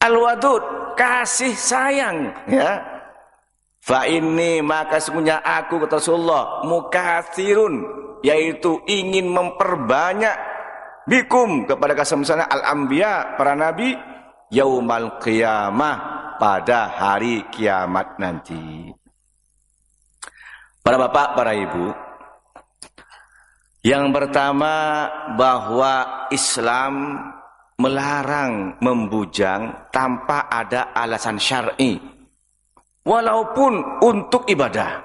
Al-Wadud, kasih sayang, ya. Fa inni, maka sesungguhnya aku, kata Rasulullah, mukatsirun, yaitu ingin memperbanyak bikum kepada kasih al-anbiya, para nabi, yaumal qiyamah, pada hari kiamat nanti. Para bapak, para ibu, yang pertama bahwa Islam melarang membujang tanpa ada alasan syar'i, walaupun untuk ibadah.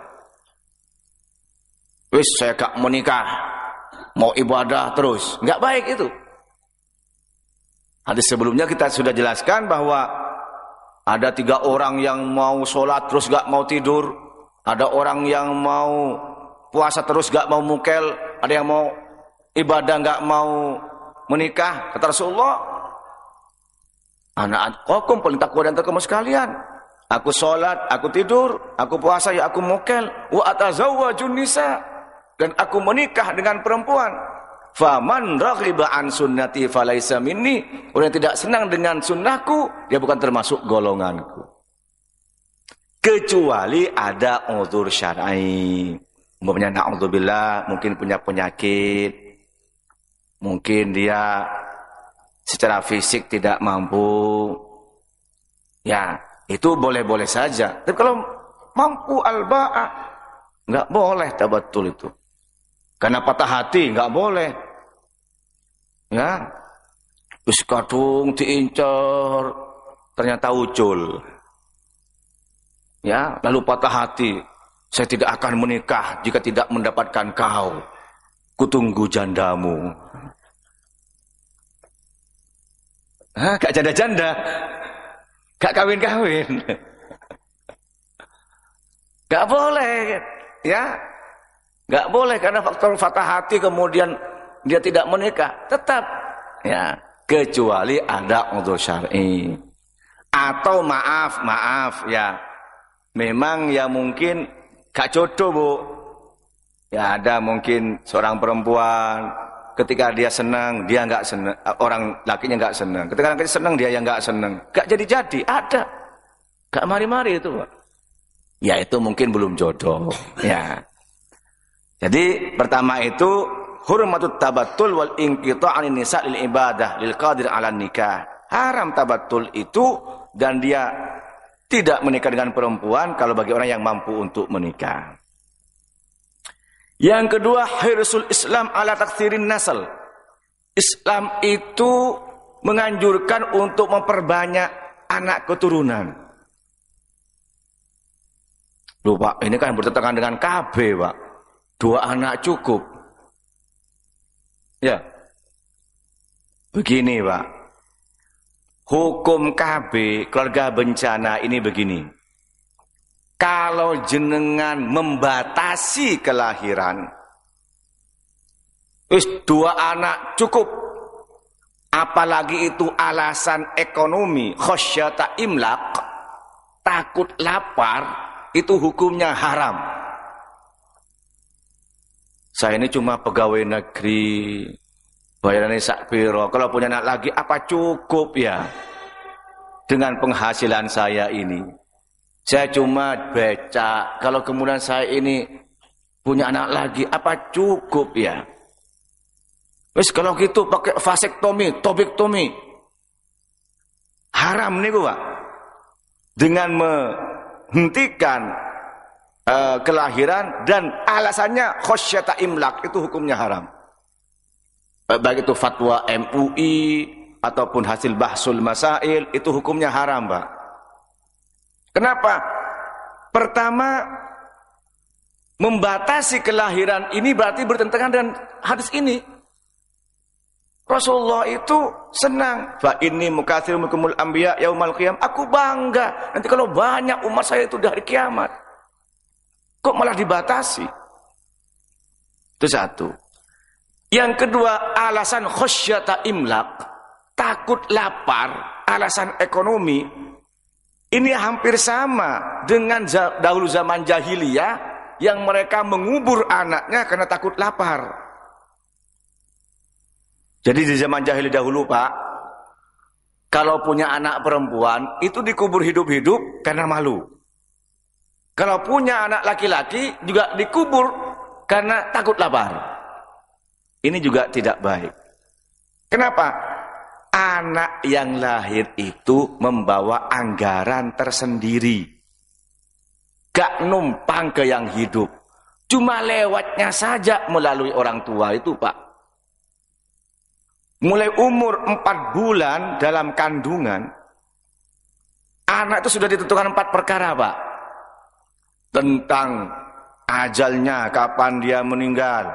Wis saya gak menikah, mau ibadah terus, nggak baik itu. Hadis sebelumnya kita sudah jelaskan bahwa ada 3 orang yang mau sholat terus gak mau tidur, ada orang yang mau puasa terus gak mau mukel, ada yang mau ibadah gak mau menikah. Kata Rasulullah, anak kokum paling takwa dan kamu sekalian. Aku sholat, aku tidur, aku puasa, ya aku mukel. Wa atazawwajun nisa, dan aku menikah dengan perempuan. Faman raghiba an sunnati falaisa minni, orang yang tidak senang dengan sunnahku, dia bukan termasuk golonganku. Kecuali ada uzur syar'i. Umpamanya na'udzubillah, mungkin punya penyakit, mungkin dia secara fisik tidak mampu, ya itu boleh-boleh saja. Tapi kalau mampu al-ba'ah, nggak boleh tabattul itu. Karena patah hati nggak boleh, ya. Terus kadung diincar, ternyata ucul, ya. Lalu patah hati, saya tidak akan menikah jika tidak mendapatkan kau. Kutunggu jandamu. Hah, gak janda-janda, gak kawin-kawin, gak boleh, ya. Gak boleh karena faktor patah hati kemudian dia tidak menikah, tetap, ya, kecuali ada uzur syar'i. Atau maaf ya, memang ya mungkin gak jodoh, Bu. Ya ada mungkin seorang perempuan, ketika dia senang, dia nggak senang, orang lakinya nggak senang. Ketika lakinya senang, dia yang nggak senang. Gak jadi-jadi, ada. Gak mari-mari itu, Pak. Ya itu mungkin belum jodoh, ya. Jadi pertama itu hurmatut tabattul wal inqita'an nisa lil ibadah lil qadir 'ala nikah. Haram tabattul itu, dan dia tidak menikah dengan perempuan kalau bagi orang yang mampu untuk menikah. Yang kedua, hirsul Islam ala taktsirin nasl. Islam itu menganjurkan untuk memperbanyak anak keturunan. Loh Pak, ini kan bertentangan dengan KB, Pak. 2 anak cukup. Ya. Begini, Pak. Hukum KB keluarga bencana ini begini. Kalau jenengan membatasi kelahiran, 2 anak cukup. Apalagi itu alasan ekonomi, khosyata imlaq, takut lapar, itu hukumnya haram. Saya ini cuma pegawai negeri, bayarannya sakpiro. Kalau punya anak lagi, apa cukup ya dengan penghasilan saya ini? Saya cuma becak. Kalau kemudian saya ini punya anak lagi, apa cukup ya? Wes kalau gitu pakai vasektomi, tobektomi. Haram nih Pak. Dengan menghentikan kelahiran dan alasannya khosyata imlak, itu hukumnya haram. Baik itu fatwa MUI ataupun hasil bahsul masail, itu hukumnya haram, Pak. Kenapa? Pertama, membatasi kelahiran ini berarti bertentangan dengan hadis ini. Rasulullah itu senang, fa inni mukatsirun bikumul anbiya yaumal qiyam. Aku bangga nanti kalau banyak umat saya itu di hari kiamat. Kok malah dibatasi? Itu satu. Yang kedua, alasan khosyata imlaq, takut lapar, alasan ekonomi. Ini hampir sama dengan dahulu zaman jahiliyah yang mereka mengubur anaknya karena takut lapar. Jadi di zaman jahiliyah dahulu, Pak, Kalau punya anak perempuan, itu dikubur hidup-hidup karena malu. Kalau punya anak laki-laki, juga dikubur karena takut lapar. Ini juga tidak baik. Kenapa? Anak yang lahir itu membawa anggaran tersendiri. Gak numpang ke yang hidup. Cuma lewatnya saja melalui orang tua itu, Pak. Mulai umur 4 bulan dalam kandungan, anak itu sudah ditentukan 4 perkara, Pak. Tentang ajalnya, kapan dia meninggal.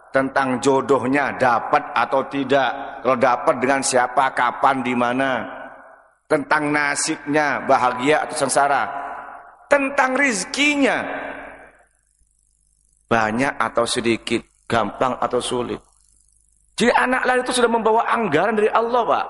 Tentang jodohnya, dapat atau tidak. Kalau dapat dengan siapa, kapan, di mana. Tentang nasibnya, bahagia atau sengsara. Tentang rizkinya, banyak atau sedikit, gampang atau sulit. Jadi anak lahir itu sudah membawa anggaran dari Allah, Pak.